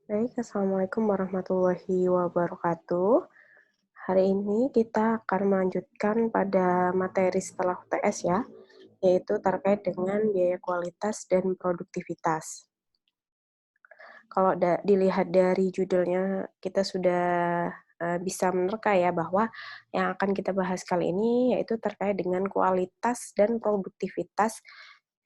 Baik, Assalamualaikum warahmatullahi wabarakatuh. Hari ini kita akan melanjutkan pada materi setelah UTS ya, yaitu terkait dengan biaya kualitas dan produktivitas. Kalau dilihat dari judulnya, kita sudah bisa menerka ya bahwa yang akan kita bahas kali ini yaitu terkait dengan kualitas dan produktivitas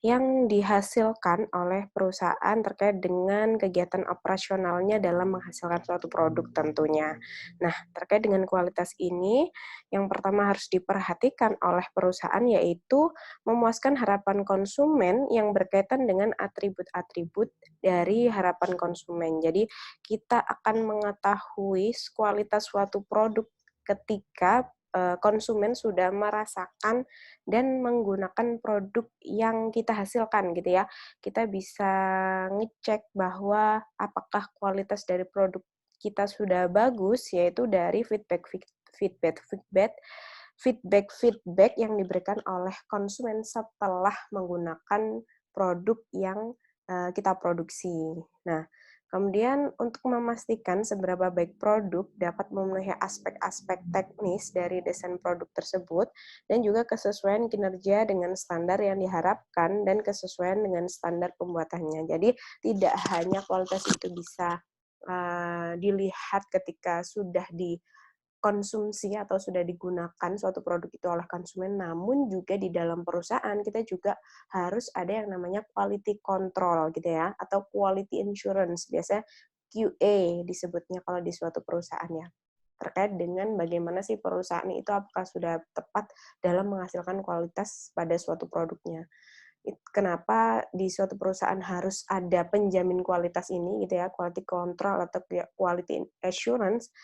yang dihasilkan oleh perusahaan terkait dengan kegiatan operasionalnya dalam menghasilkan suatu produk tentunya. Nah, terkait dengan kualitas ini, yang pertama harus diperhatikan oleh perusahaan yaitu memuaskan harapan konsumen yang berkaitan dengan atribut-atribut dari harapan konsumen. Jadi, kita akan mengetahui kualitas suatu produk ketika konsumen sudah merasakan dan menggunakan produk yang kita hasilkan gitu ya. Kita bisa ngecek bahwa apakah kualitas dari produk kita sudah bagus, yaitu dari feedback yang diberikan oleh konsumen setelah menggunakan produk yang kita produksi. Nah, kemudian untuk memastikan seberapa baik produk dapat memenuhi aspek-aspek teknis dari desain produk tersebut dan juga kesesuaian kinerja dengan standar yang diharapkan dan kesesuaian dengan standar pembuatannya. Jadi tidak hanya kualitas itu bisa dilihat ketika sudah dikonsumsi atau sudah digunakan suatu produk itu oleh konsumen, namun juga di dalam perusahaan kita juga harus ada yang namanya quality control gitu ya, atau quality insurance, biasanya QA disebutnya kalau di suatu perusahaan ya, terkait dengan bagaimana sih perusahaan itu apakah sudah tepat dalam menghasilkan kualitas pada suatu produknya. Kenapa di suatu perusahaan harus ada penjamin kualitas ini gitu ya, quality control atau quality assurance,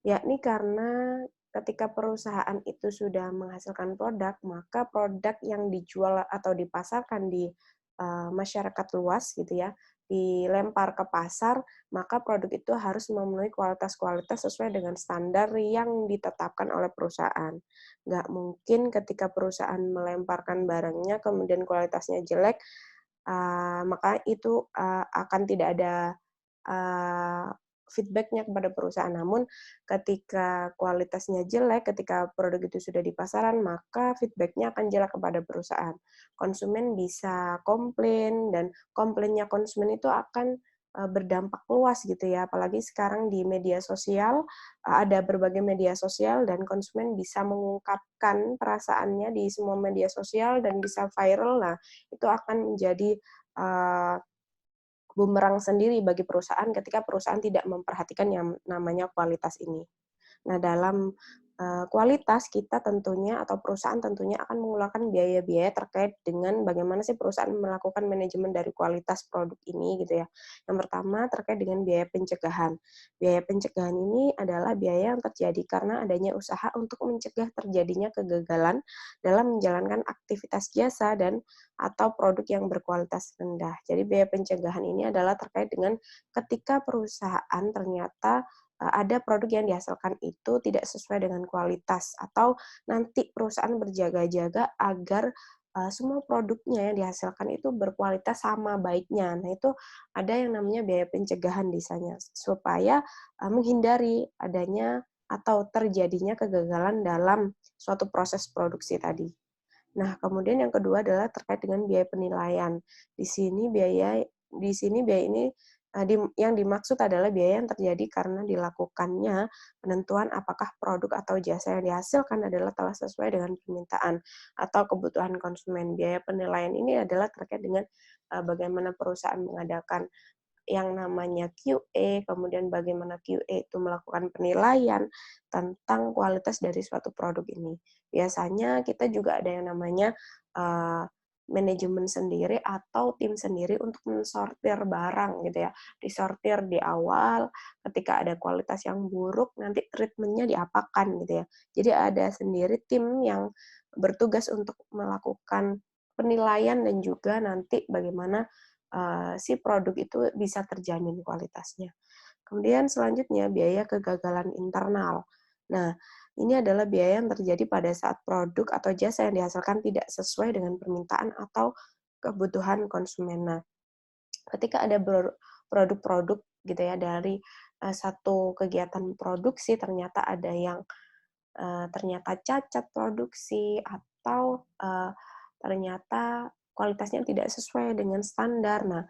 yakni karena ketika perusahaan itu sudah menghasilkan produk, maka produk yang dijual atau dipasarkan di masyarakat luas gitu ya, dilempar ke pasar, maka produk itu harus memenuhi kualitas-kualitas sesuai dengan standar yang ditetapkan oleh perusahaan. Nggak mungkin ketika perusahaan melemparkan barangnya kemudian kualitasnya jelek, maka itu akan tidak ada uh, feedback-nya kepada perusahaan. Namun ketika kualitasnya jelek, ketika produk itu sudah di pasaran, maka feedback-nya akan jelek kepada perusahaan. Konsumen bisa komplain, dan komplainnya konsumen itu akan berdampak luas gitu ya. Apalagi sekarang di media sosial, ada berbagai media sosial, dan konsumen bisa mengungkapkan perasaannya di semua media sosial dan bisa viral. Nah, itu akan menjadi uh, bumerang sendiri bagi perusahaan ketika perusahaan tidak memperhatikan yang namanya kualitas ini. Nah, dalam kualitas kita tentunya atau perusahaan tentunya akan mengeluarkan biaya-biaya terkait dengan bagaimana sih perusahaan melakukan manajemen dari kualitas produk ini gitu ya. Yang pertama terkait dengan biaya pencegahan. Biaya pencegahan ini adalah biaya yang terjadi karena adanya usaha untuk mencegah terjadinya kegagalan dalam menjalankan aktivitas jasa dan atau produk yang berkualitas rendah. Jadi biaya pencegahan ini adalah terkait dengan ketika perusahaan ternyata ada produk yang dihasilkan itu tidak sesuai dengan kualitas, atau nanti perusahaan berjaga-jaga agar semua produknya yang dihasilkan itu berkualitas sama baiknya. Nah, itu ada yang namanya biaya pencegahan di sana, supaya menghindari adanya atau terjadinya kegagalan dalam suatu proses produksi tadi. Nah, kemudian yang kedua adalah terkait dengan biaya penilaian. Di sini biaya ini yang dimaksud adalah biaya yang terjadi karena dilakukannya penentuan apakah produk atau jasa yang dihasilkan adalah telah sesuai dengan permintaan atau kebutuhan konsumen. Biaya penilaian ini adalah terkait dengan bagaimana perusahaan mengadakan yang namanya QA, kemudian bagaimana QA itu melakukan penilaian tentang kualitas dari suatu produk ini. Biasanya kita juga ada yang namanya manajemen sendiri atau tim sendiri untuk mensortir barang gitu ya. Disortir di awal, ketika ada kualitas yang buruk, nanti treatment-nya diapakan gitu ya. Jadi ada sendiri tim yang bertugas untuk melakukan penilaian dan juga nanti bagaimana si produk itu bisa terjamin kualitasnya. Kemudian selanjutnya biaya kegagalan internal. Nah, ini adalah biaya yang terjadi pada saat produk atau jasa yang dihasilkan tidak sesuai dengan permintaan atau kebutuhan konsumen. Nah, ketika ada produk-produk gitu ya dari satu kegiatan produksi ternyata ada yang ternyata cacat produksi atau ternyata kualitasnya tidak sesuai dengan standar. Nah,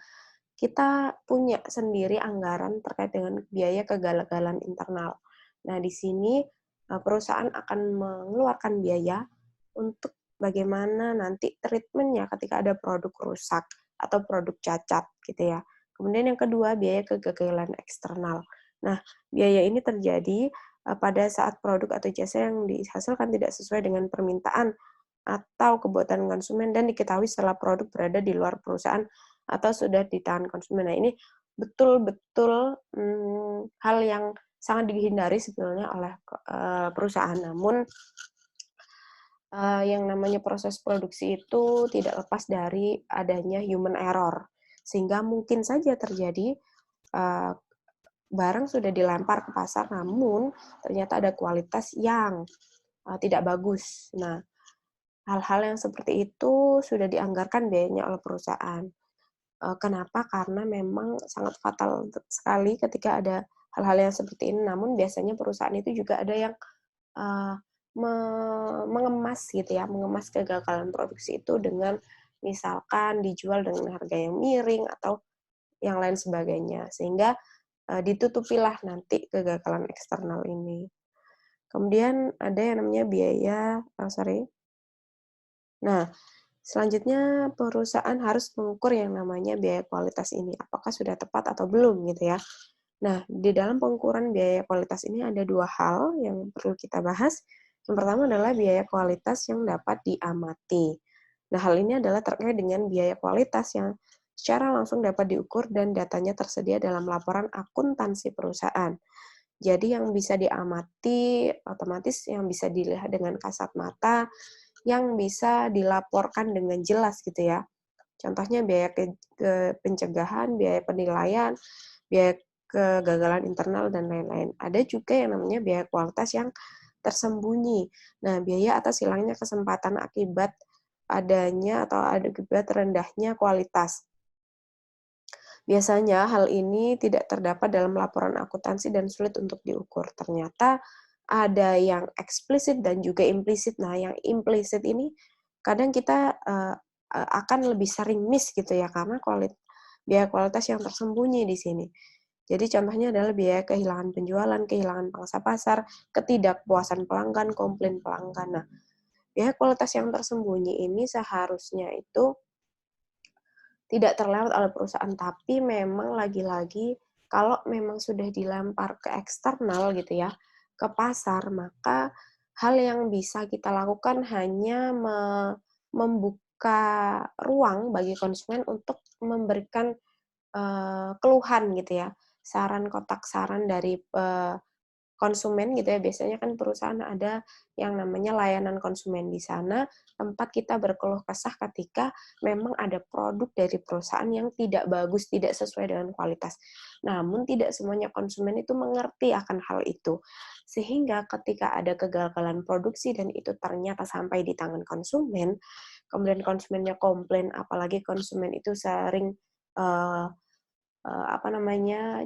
kita punya sendiri anggaran terkait dengan biaya kegagalan internal. Nah, di sini perusahaan akan mengeluarkan biaya untuk bagaimana nanti treatment-nya ketika ada produk rusak atau produk cacat gitu ya. Kemudian yang kedua, biaya kegagalan eksternal. Nah, biaya ini terjadi pada saat produk atau jasa yang dihasilkan tidak sesuai dengan permintaan atau kebutuhan konsumen dan diketahui setelah produk berada di luar perusahaan atau sudah di tangan konsumen. Nah, ini betul-betul hal yang sangat dihindari sebenarnya oleh perusahaan. Namun, yang namanya proses produksi itu tidak lepas dari adanya human error, sehingga mungkin saja terjadi barang sudah dilempar ke pasar, namun ternyata ada kualitas yang tidak bagus. Nah, hal-hal yang seperti itu sudah dianggarkan biayanya oleh perusahaan. Kenapa? Karena memang sangat fatal sekali ketika ada hal-hal yang seperti ini, namun biasanya perusahaan itu juga ada yang eee, mengemas gitu ya, mengemas kegagalan produksi itu dengan misalkan dijual dengan harga yang miring atau yang lain sebagainya, sehingga ditutupilah nanti kegagalan eksternal ini. Kemudian ada yang namanya biaya Nah, selanjutnya perusahaan harus mengukur yang namanya biaya kualitas ini, apakah sudah tepat atau belum gitu ya. Nah, di dalam pengukuran biaya kualitas ini ada dua hal yang perlu kita bahas. Yang pertama adalah biaya kualitas yang dapat diamati. Nah, hal ini adalah terkait dengan biaya kualitas yang secara langsung dapat diukur dan datanya tersedia dalam laporan akuntansi perusahaan. Jadi yang bisa diamati, otomatis yang bisa dilihat dengan kasat mata, yang bisa dilaporkan dengan jelas gitu ya. Contohnya biaya pencegahan, biaya penilaian, biaya kegagalan internal, dan lain-lain. Ada juga yang namanya biaya kualitas yang tersembunyi. Nah, biaya atas hilangnya kesempatan akibat adanya atau akibat rendahnya kualitas. Biasanya hal ini tidak terdapat dalam laporan akuntansi dan sulit untuk diukur. Ternyata ada yang eksplisit dan juga implisit. Nah, yang implisit ini kadang kita akan lebih sering miss gitu ya, karena biaya kualitas yang tersembunyi di sini. Jadi contohnya adalah biaya kehilangan penjualan, kehilangan pangsa pasar, ketidakpuasan pelanggan, komplain pelanggan. Nah, biaya kualitas yang tersembunyi ini seharusnya itu tidak terlewat oleh perusahaan, tapi memang lagi-lagi kalau memang sudah dilempar ke eksternal gitu ya, ke pasar, maka hal yang bisa kita lakukan hanya membuka ruang bagi konsumen untuk memberikan keluhan gitu ya, kotak saran dari konsumen gitu ya, biasanya kan perusahaan ada yang namanya layanan konsumen. Di sana tempat kita berkeluh kesah ketika memang ada produk dari perusahaan yang tidak bagus, tidak sesuai dengan kualitas. Namun tidak semuanya konsumen itu mengerti akan hal itu. Sehingga ketika ada kegagalan produksi dan itu ternyata sampai di tangan konsumen, kemudian konsumennya komplain, apalagi konsumen itu sering uh,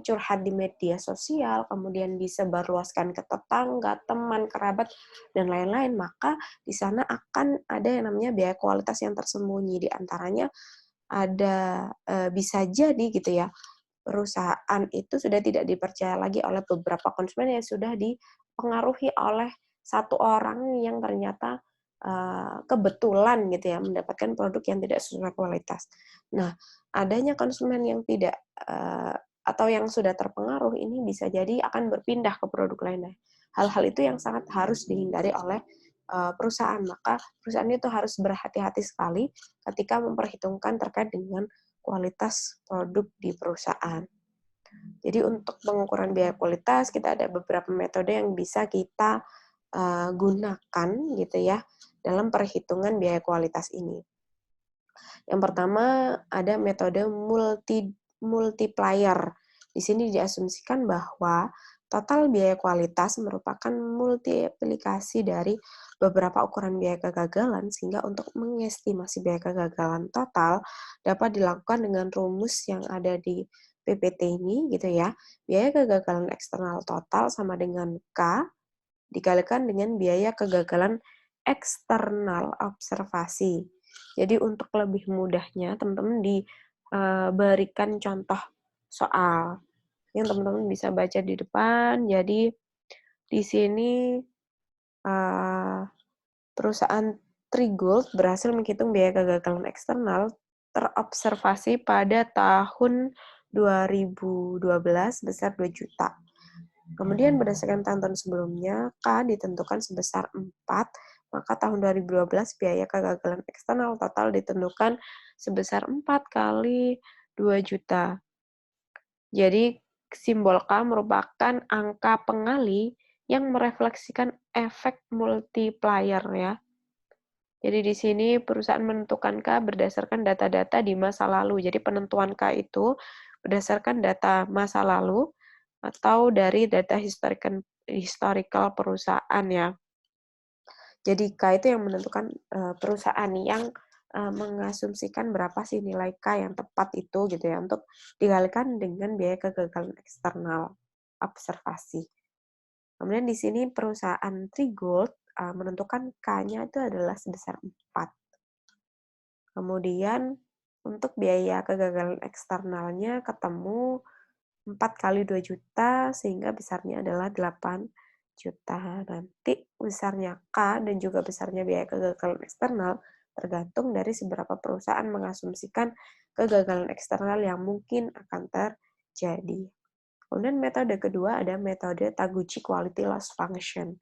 curhat di media sosial, kemudian disebarluaskan ke tetangga, teman, kerabat, dan lain-lain, maka di sana akan ada yang namanya biaya kualitas yang tersembunyi. Di antaranya ada bisa jadi gitu ya, perusahaan itu sudah tidak dipercaya lagi oleh beberapa konsumen yang sudah dipengaruhi oleh satu orang yang ternyata kebetulan gitu ya mendapatkan produk yang tidak sesuai kualitas. Nah, adanya konsumen yang tidak atau yang sudah terpengaruh ini bisa jadi akan berpindah ke produk lainnya. Hal-hal itu yang sangat harus dihindari oleh perusahaan. Maka perusahaan itu harus berhati-hati sekali ketika memperhitungkan terkait dengan kualitas produk di perusahaan. Jadi untuk pengukuran biaya kualitas kita ada beberapa metode yang bisa kita gunakan gitu ya dalam perhitungan biaya kualitas ini. Yang pertama ada metode multiplier. Di sini diasumsikan bahwa Total biaya kualitas merupakan multiplikasi dari beberapa ukuran biaya kegagalan, sehingga untuk mengestimasi biaya kegagalan total dapat dilakukan dengan rumus yang ada di PPT ini, gitu ya. Biaya kegagalan eksternal total sama dengan K dikalikan dengan biaya kegagalan eksternal observasi. Jadi untuk lebih mudahnya, teman-teman diberikan contoh soal yang teman-teman bisa baca di depan. Jadi di sini perusahaan Trigold berhasil menghitung biaya kegagalan eksternal terobservasi pada tahun 2012 sebesar 2 juta. Kemudian berdasarkan tahun-tahun sebelumnya, K ditentukan sebesar 4, maka tahun 2012 biaya kegagalan eksternal total ditentukan sebesar 4 kali 2 juta. Jadi simbol K merupakan angka pengali yang merefleksikan efek multiplier ya. Jadi di sini perusahaan menentukan K berdasarkan data-data di masa lalu. Jadi penentuan K itu berdasarkan data masa lalu atau dari data historical perusahaan ya. Jadi K itu yang menentukan perusahaan yang mengasumsikan berapa sih nilai K yang tepat itu gitu ya untuk dikalikan dengan biaya kegagalan eksternal observasi. Kemudian di sini perusahaan Trigold menentukan K-nya itu adalah sebesar 4. Kemudian untuk biaya kegagalan eksternalnya ketemu 4 kali 2 juta sehingga besarnya adalah 8 juta. Nanti besarnya K dan juga besarnya biaya kegagalan eksternal tergantung dari seberapa perusahaan mengasumsikan kegagalan eksternal yang mungkin akan terjadi. Kemudian metode kedua ada metode Taguchi Quality Loss Function.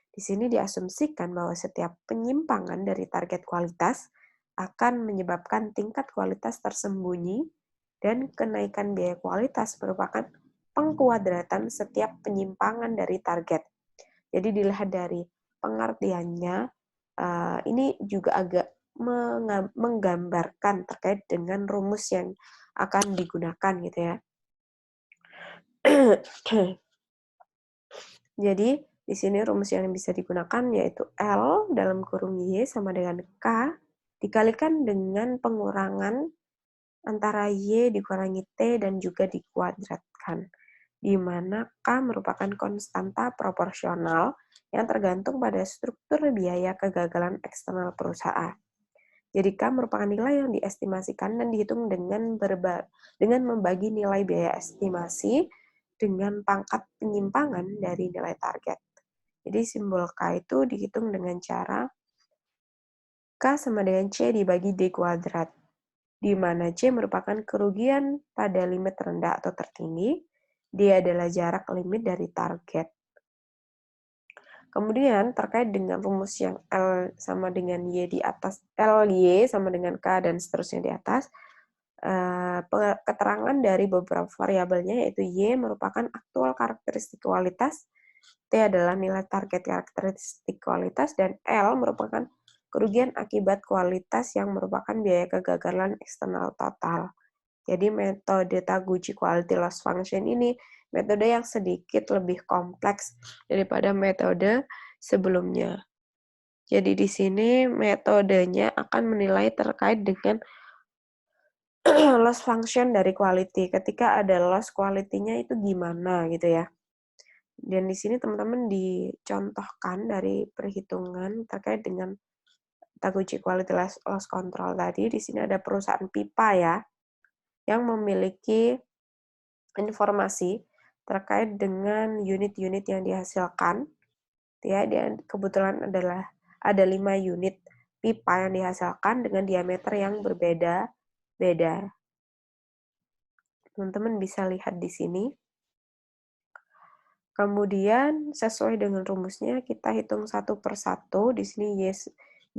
Di sini diasumsikan bahwa setiap penyimpangan dari target kualitas akan menyebabkan tingkat kualitas tersembunyi dan kenaikan biaya kualitas merupakan pengkuadratan setiap penyimpangan dari target. Jadi dilihat dari pengertiannya, ini juga agak menggambarkan terkait dengan rumus yang akan digunakan gitu ya. Jadi di sini rumus yang bisa digunakan yaitu L dalam kurung Y sama dengan K dikalikan dengan pengurangan antara Y dikurangi T dan juga dikuadratkan, di mana K merupakan konstanta proporsional yang tergantung pada struktur biaya kegagalan eksternal perusahaan. Jadi K merupakan nilai yang diestimasikan dan dihitung dengan membagi nilai biaya estimasi dengan pangkat penyimpangan dari nilai target. Jadi simbol K itu dihitung dengan cara K sama dengan C dibagi D kuadrat, di mana C merupakan kerugian pada limit rendah atau tertinggi, D adalah jarak limit dari target. Kemudian terkait dengan rumus yang L sama dengan Y di atas, LY sama dengan K dan seterusnya di atas, keterangan dari beberapa variabelnya yaitu Y merupakan aktual karakteristik kualitas, T adalah nilai target karakteristik kualitas, dan L merupakan kerugian akibat kualitas yang merupakan biaya kegagalan eksternal total. Jadi metode Taguchi Quality Loss Function ini metode yang sedikit lebih kompleks daripada metode sebelumnya. Jadi di sini metodenya akan menilai terkait dengan loss function dari quality. Ketika ada loss quality-nya itu gimana gitu ya. Dan di sini teman-teman dicontohkan dari perhitungan terkait dengan Taguchi Quality Loss Control tadi. Di sini ada perusahaan pipa ya, yang memiliki informasi terkait dengan unit-unit yang dihasilkan. Ya, dan kebetulan ada 5 unit pipa yang dihasilkan dengan diameter yang berbeda-beda. Teman-teman bisa lihat di sini. Kemudian sesuai dengan rumusnya kita hitung satu per satu. Di sini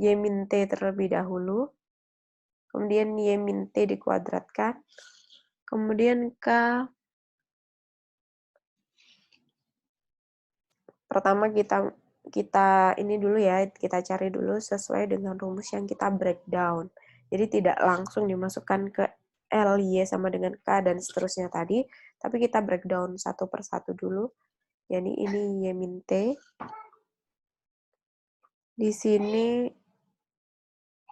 Y min T terlebih dahulu. Kemudian Y min T dikuadratkan. Kemudian K. Pertama kita ini dulu ya, kita cari dulu sesuai dengan rumus yang kita breakdown. Jadi tidak langsung dimasukkan ke L, Y sama dengan K dan seterusnya tadi, tapi kita breakdown satu per satu dulu. Jadi ini Y min T. Di sini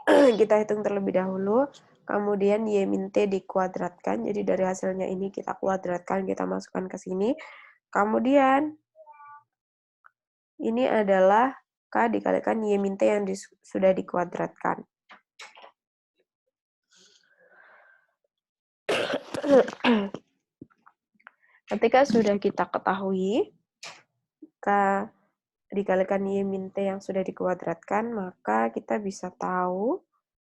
kita hitung terlebih dahulu, kemudian Y min T dikuadratkan, jadi dari hasilnya ini kita kuadratkan, kita masukkan ke sini. Kemudian ini adalah K dikalikan Y min T yang sudah dikuadratkan. Ketika sudah kita ketahui K dikalikan Y min T yang sudah dikuadratkan, maka kita bisa tahu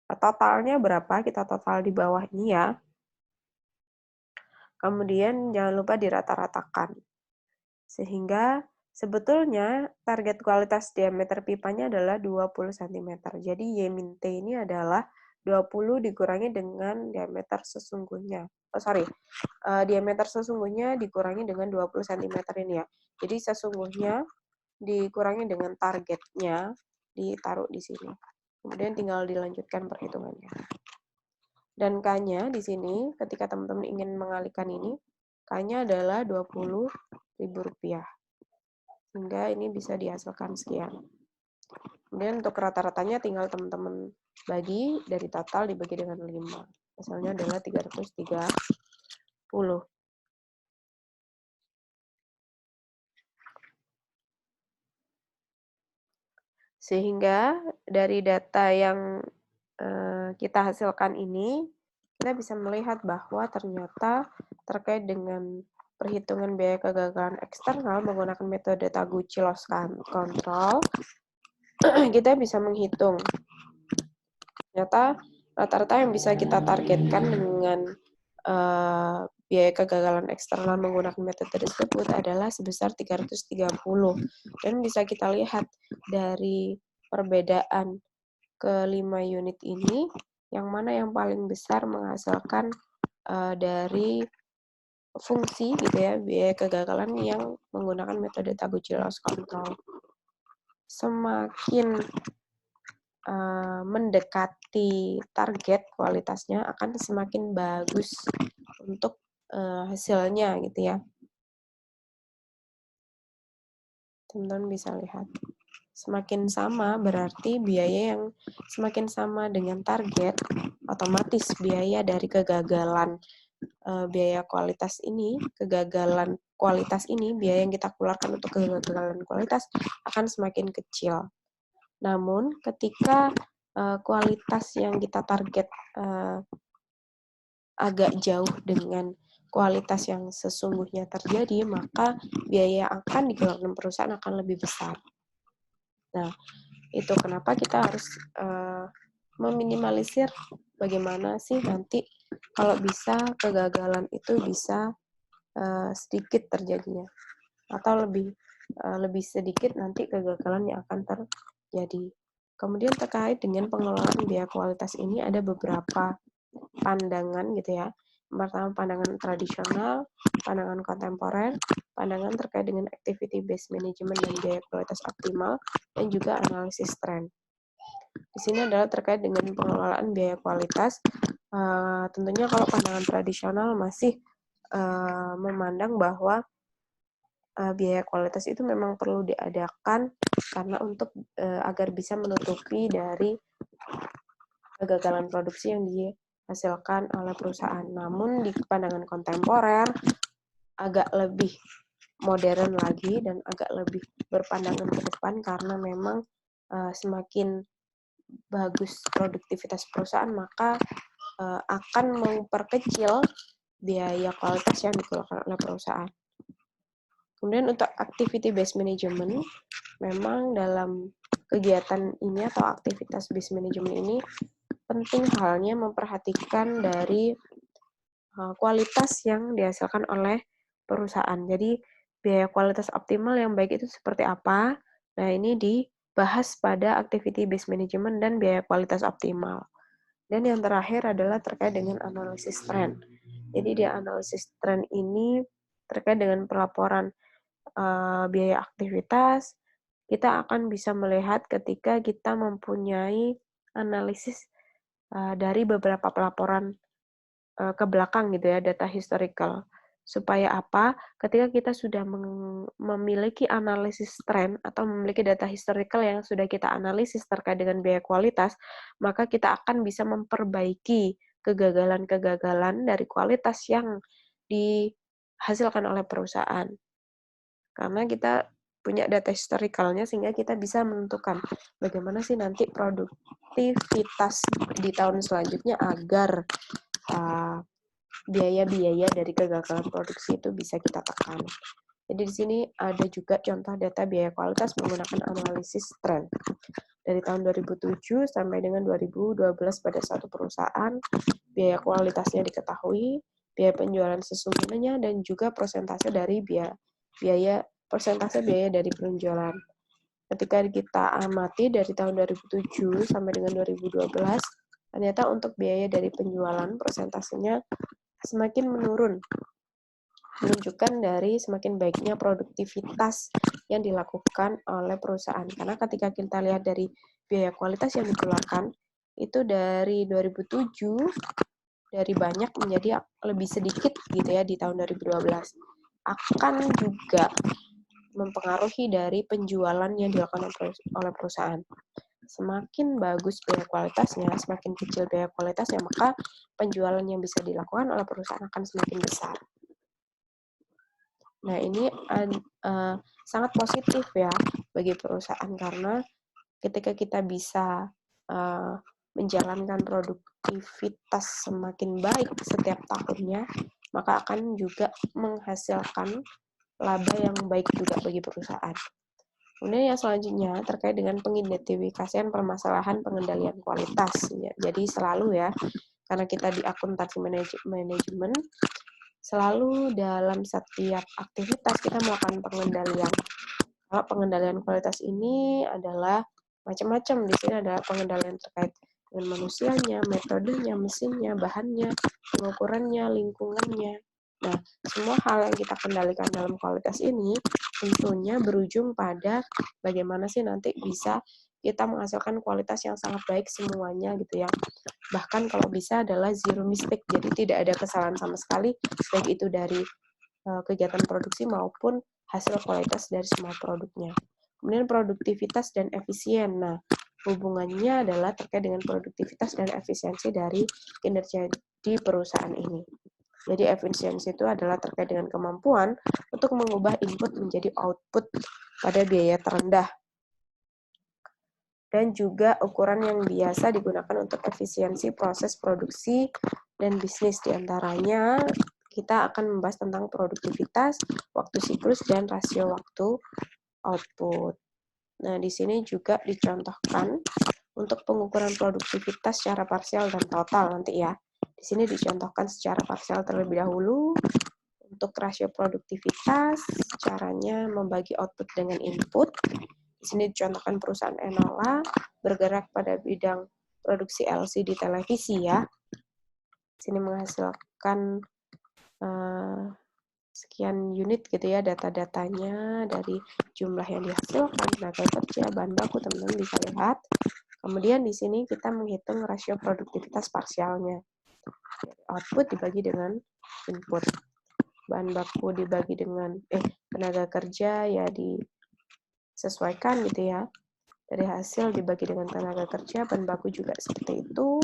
totalnya berapa, kita total di bawah ini ya. Kemudian jangan lupa dirata-ratakan. Sehingga sebetulnya target kualitas diameter pipanya adalah 20 cm. Jadi Y min T ini adalah 20 dikurangi dengan diameter sesungguhnya. Diameter sesungguhnya dikurangi dengan 20 cm ini ya. Jadi sesungguhnya dikurangi dengan targetnya ditaruh di sini. Kemudian tinggal dilanjutkan perhitungannya. Dan K-nya di sini ketika teman-teman ingin mengalihkan ini, K-nya adalah Rp20.000. Sehingga ini bisa dihasilkan sekian. Kemudian untuk rata-ratanya tinggal teman-teman bagi dari total dibagi dengan 5. Hasilnya adalah 330. Sehingga dari data yang kita hasilkan ini, kita bisa melihat bahwa ternyata terkait dengan perhitungan biaya kegagalan eksternal menggunakan metode Taguchi loss control, kita bisa menghitung ternyata rata-rata yang bisa kita targetkan dengan biaya kegagalan eksternal menggunakan metode tersebut adalah sebesar 330. Dan bisa kita lihat dari perbedaan ke-5 unit ini, yang mana yang paling besar menghasilkan dari fungsi gitu ya, biaya kegagalan yang menggunakan metode Taguchi loss control. Semakin mendekati target kualitasnya akan semakin bagus untuk hasilnya gitu ya. Teman-teman bisa lihat. Semakin sama berarti biaya yang semakin sama dengan target, otomatis biaya dari kegagalan biaya kualitas ini, kegagalan kualitas ini, biaya yang kita keluarkan untuk kegagalan kualitas akan semakin kecil. Namun ketika kualitas yang kita target agak jauh dengan kualitas yang sesungguhnya terjadi, maka biaya yang akan dikeluarkan perusahaan akan lebih besar. Nah, itu kenapa kita harus meminimalisir bagaimana sih nanti kalau bisa kegagalan itu bisa sedikit terjadinya, atau lebih sedikit nanti kegagalan yang akan terjadi. Kemudian terkait dengan pengelolaan biaya kualitas ini ada beberapa pandangan gitu ya. Pertama pandangan tradisional, pandangan kontemporer, pandangan terkait dengan activity based management dan biaya kualitas optimal, dan juga analisis tren. Di sini adalah terkait dengan pengelolaan biaya kualitas. Tentunya kalau pandangan tradisional masih memandang bahwa biaya kualitas itu memang perlu diadakan karena untuk agar bisa menutupi dari kegagalan produksi yang dihasilkan oleh perusahaan. Namun di pandangan kontemporer agak lebih modern lagi dan agak lebih berpandangan ke depan karena memang semakin bagus produktivitas perusahaan maka akan memperkecil biaya kualitas yang dikeluarkan oleh perusahaan. Kemudian untuk activity based management, memang dalam kegiatan ini atau aktivitas based management ini penting halnya memperhatikan dari kualitas yang dihasilkan oleh perusahaan. Jadi biaya kualitas optimal yang baik itu seperti apa? Nah, ini dibahas pada activity based management dan biaya kualitas optimal. Dan yang terakhir adalah terkait dengan analisis tren. Jadi di analisis tren ini terkait dengan pelaporan biaya aktivitas, kita akan bisa melihat ketika kita mempunyai analisis dari beberapa pelaporan ke belakang gitu ya, data historical. Supaya apa? Ketika kita sudah memiliki analisis tren atau memiliki data historical yang sudah kita analisis terkait dengan biaya kualitas, maka kita akan bisa memperbaiki kegagalan-kegagalan dari kualitas yang dihasilkan oleh perusahaan. Karena kita punya data historicalnya sehingga kita bisa menentukan bagaimana sih nanti produktivitas di tahun selanjutnya agar biaya-biaya dari kegagalan produksi itu bisa kita tekan. Jadi di sini ada juga contoh data biaya kualitas menggunakan analisis tren. Dari tahun 2007 sampai dengan 2012 pada satu perusahaan, biaya kualitasnya diketahui, biaya penjualan sesungguhnya, dan juga persentase dari persentase biaya dari penjualan. Ketika kita amati dari tahun 2007 sampai dengan 2012, ternyata untuk biaya dari penjualan persentasenya semakin menurun, menunjukkan dari semakin baiknya produktivitas yang dilakukan oleh perusahaan. Karena ketika kita lihat dari biaya kualitas yang dikeluarkan, itu dari 2007, dari banyak menjadi lebih sedikit gitu ya di tahun 2012. Akan juga mempengaruhi dari penjualan yang dilakukan oleh perusahaan. Semakin bagus biaya kualitasnya, semakin kecil biaya kualitasnya, maka penjualan yang bisa dilakukan oleh perusahaan akan semakin besar. Nah, ini sangat positif ya bagi perusahaan karena ketika kita bisa menjalankan produktivitas semakin baik setiap tahunnya, maka akan juga menghasilkan laba yang baik juga bagi perusahaan. Kemudian yang selanjutnya terkait dengan pengidentifikasian permasalahan pengendalian kualitas. Jadi selalu ya, karena kita di akuntansi manajemen, selalu dalam setiap aktivitas kita melakukan pengendalian. Kalau pengendalian kualitas ini adalah macam-macam. Di sini adalah pengendalian terkait dengan manusianya, metodenya, mesinnya, bahannya, pengukurannya, lingkungannya. Nah, semua hal yang kita kendalikan dalam kualitas ini tentunya berujung pada bagaimana sih nanti bisa kita menghasilkan kualitas yang sangat baik semuanya gitu ya. Bahkan kalau bisa adalah zero mistake, jadi tidak ada kesalahan sama sekali, baik itu dari kegiatan produksi maupun hasil kualitas dari semua produknya. Kemudian produktivitas dan efisien. Nah, hubungannya adalah terkait dengan produktivitas dan efisiensi dari kinerja di perusahaan ini. Jadi efisiensi itu adalah terkait dengan kemampuan untuk mengubah input menjadi output pada biaya terendah. Dan juga ukuran yang biasa digunakan untuk efisiensi proses produksi dan bisnis. Di antaranya kita akan membahas tentang produktivitas, waktu siklus, dan rasio waktu output. Nah, di sini juga dicontohkan untuk pengukuran produktivitas secara parsial dan total nanti ya. Di sini dicontohkan secara parsial terlebih dahulu. Untuk rasio produktivitas, caranya membagi output dengan input. Di sini dicontohkan perusahaan Enola bergerak pada bidang produksi LCD televisi ya. Di sini menghasilkan sekian unit gitu ya data-datanya dari jumlah yang dihasilkan, tenaga kerja, bahan baku, teman-teman bisa lihat. Kemudian di sini kita menghitung rasio produktivitas parsialnya. Output dibagi dengan input. Bahan baku dibagi dengan tenaga kerja ya disesuaikan gitu ya. Dari hasil dibagi dengan tenaga kerja, bahan baku juga seperti itu.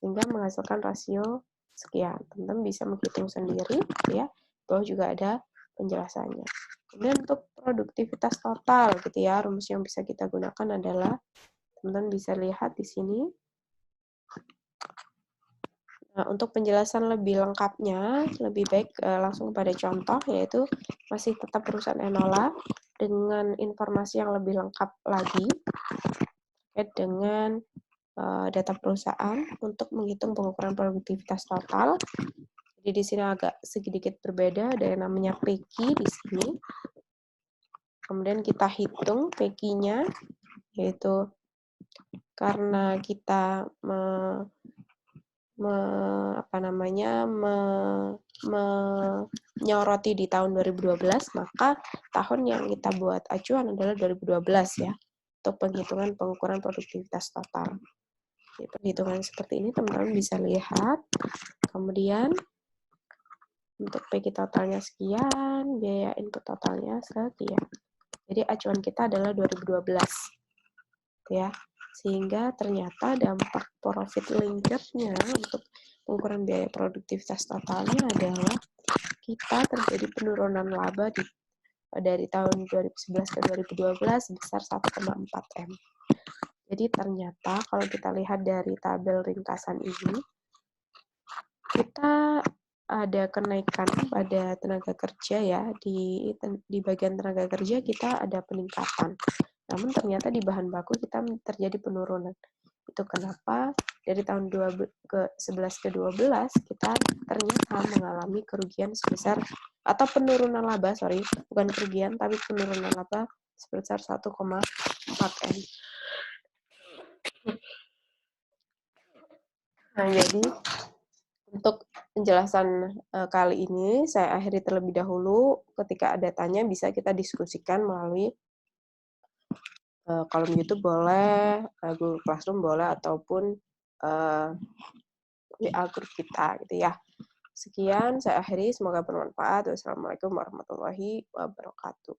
Sehingga menghasilkan rasio sekian. Teman-teman bisa menghitung sendiri gitu ya. Bawah juga ada penjelasannya. Kemudian untuk produktivitas total gitu ya, rumus yang bisa kita gunakan adalah teman-teman bisa lihat di sini. Nah, untuk penjelasan lebih lengkapnya, lebih baik langsung pada contoh, yaitu masih tetap perusahaan Enola dengan informasi yang lebih lengkap lagi terkait dengan data perusahaan untuk menghitung pengukuran produktivitas total. Jadi di sini agak sedikit berbeda, ada yang namanya PK di sini. Kemudian kita hitung PK-nya, yaitu karena kita menyoroti di tahun 2012, maka tahun yang kita buat acuan adalah 2012 ya, untuk penghitungan pengukuran produktivitas total. Jadi, perhitungan seperti ini teman-teman bisa lihat. Kemudian Untuk PG totalnya sekian, biaya input totalnya sekian. Jadi acuan kita adalah 2012. Ya. Sehingga ternyata dampak profit linked-nya untuk pengukuran biaya produktivitas totalnya adalah kita terjadi penurunan laba dari tahun 2011 ke 2012 sebesar 1,4 M. Jadi ternyata kalau kita lihat dari tabel ringkasan ini, kita ada kenaikan pada tenaga kerja ya, di bagian tenaga kerja kita ada peningkatan. Namun ternyata di bahan baku kita terjadi penurunan. Itu kenapa dari tahun 11 ke 12 kita ternyata mengalami kerugian sebesar, atau penurunan laba, bukan kerugian, tapi penurunan laba sebesar 1,4 M. Nah, jadi untuk penjelasan kali ini saya akhiri terlebih dahulu. Ketika ada tanya bisa kita diskusikan melalui kolom YouTube boleh, Google Classroom boleh, ataupun WA grup kita gitu ya. Sekian saya akhiri, semoga bermanfaat. Wassalamualaikum warahmatullahi wabarakatuh.